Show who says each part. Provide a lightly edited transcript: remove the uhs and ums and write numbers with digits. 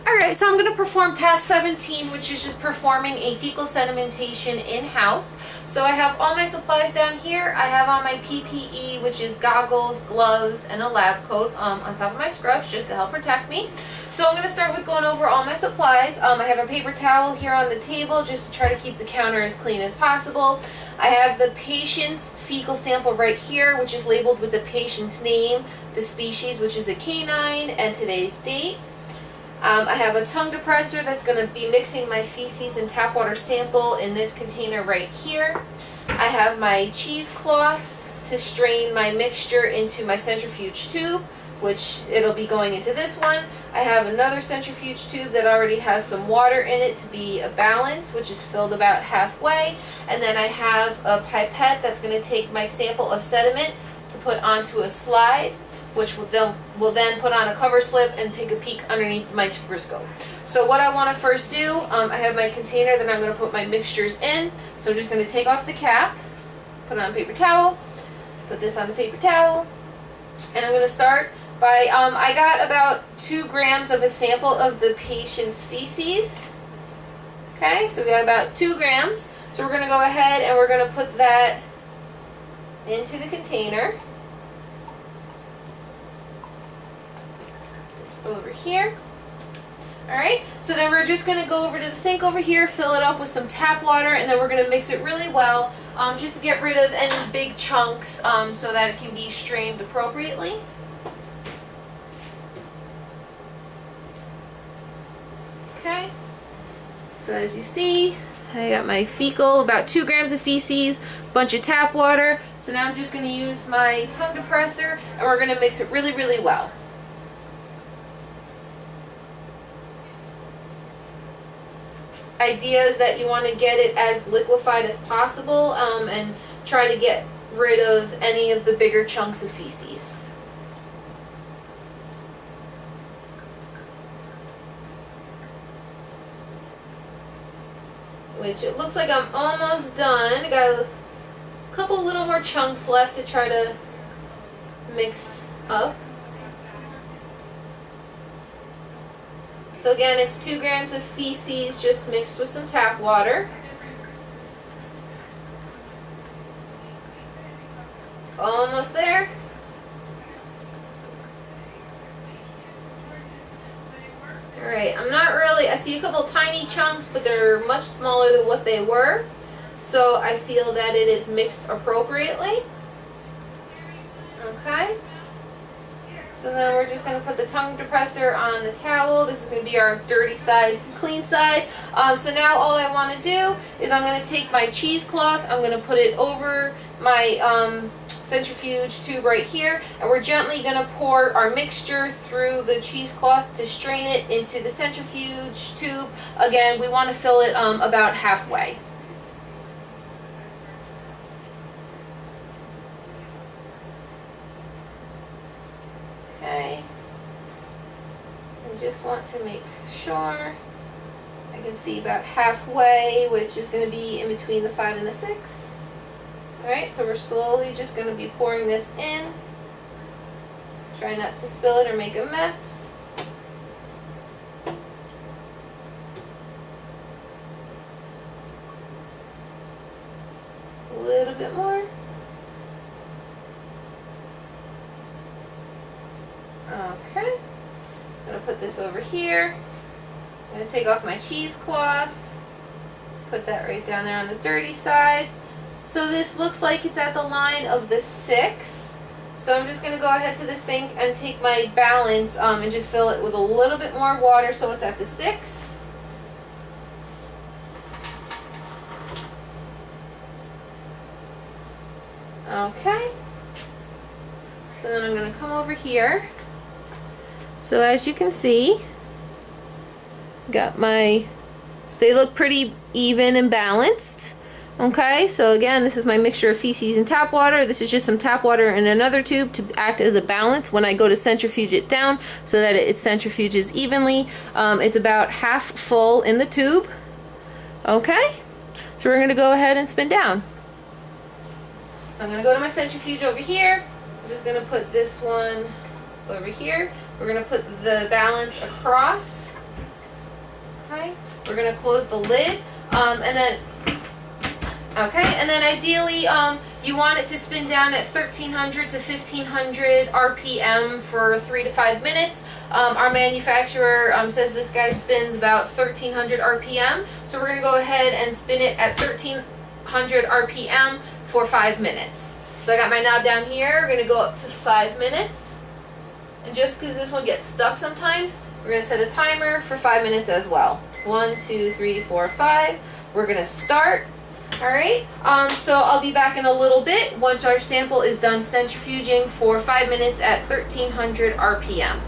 Speaker 1: Alright, so I'm going to perform task 17, which is just performing a fecal sedimentation in-house. So I have all my supplies down here. I have on my PPE, which is goggles, gloves, and a lab coat on top of my scrubs just to help protect me. So I'm going to start with going over all my supplies. I have a paper towel here on the table just to try to keep the counter as clean as possible. I have the patient's fecal sample right here, which is labeled with the patient's name, the species, which is a canine, and today's date. I have a tongue depressor that's going to be mixing my feces and tap water sample in this container right here. I have my cheesecloth to strain my mixture into my centrifuge tube, which it'll be going into this one. I have another centrifuge tube that already has some water in it to be a balance, which is filled about halfway. And then I have a pipette that's going to take my sample of sediment to put onto a slide, which will then put on a cover slip and take a peek underneath the microscope. So what I want to first do, I have my container that I'm going to put my mixtures in. So I'm just going to take off the cap, put it on a paper towel, put this on the paper towel, and I'm going to start by, I got about 2 grams of a sample of the patient's feces. Okay, so we got about 2 grams. So we're going to go ahead and we're going to put that into the container. Over here. Alright, so then we're just going to go over to the sink over here, fill it up with some tap water, and then we're going to mix it really well just to get rid of any big chunks so that it can be strained appropriately. Okay, so as you see, I got my fecal, about 2 grams of feces, bunch of tap water. So now I'm just going to use my tongue depressor and we're going to mix it really, really well. Idea is that you want to get it as liquefied as possible and try to get rid of any of the bigger chunks of feces. Which it looks like I'm almost done. I got a couple little more chunks left to try to mix up. So again, it's 2 grams of feces just mixed with some tap water. Almost there. Alright, I'm not really, I see a couple tiny chunks, but they're much smaller than what they were. So I feel that it is mixed appropriately. Okay. So then we're just going to put the tongue depressor on the towel. This is going to be our dirty side, clean side. So now all I want to do is I'm going to take my cheesecloth, I'm going to put it over my centrifuge tube right here, and we're gently going to pour our mixture through the cheesecloth to strain it into the centrifuge tube. Again, we want to fill it about halfway. Okay, I just want to make sure I can see about halfway, which is going to be in between the 5 and the 6. Alright, so we're slowly just going to be pouring this in. Try not to spill it or make a mess. A little bit more. Okay, I'm going to put this over here. I'm going to take off my cheesecloth, put that right down there on the dirty side. So this looks like it's at the line of the 6. So I'm just going to go ahead to the sink and take my balance and just fill it with a little bit more water so it's at the 6. Okay, so then I'm going to come over here. So as you can see, got my, they look pretty even and balanced. Okay, so again, this is my mixture of feces and tap water. This is just some tap water in another tube to act as a balance when I go to centrifuge it down so that it centrifuges evenly. It's about half full in the tube. Okay, so we're going to go ahead and spin down. So I'm going to go to my centrifuge over here. I'm just going to put this one over here. We're going to put the balance across Okay, we're gonna close the lid, and then ideally, you want it to spin down at 1300 to 1500 RPM for 3 to 5 minutes. Our manufacturer says this guy spins about 1300 RPM, so we're gonna go ahead and spin it at 1300 RPM for 5 minutes. So I got my knob down here. We're gonna go up to 5 minutes, and just because this one gets stuck sometimes, we're gonna set a timer for 5 minutes as well. 1, 2, 3, 4, 5. We're gonna start. All right, so I'll be back in a little bit once our sample is done centrifuging for 5 minutes at 1300 RPM.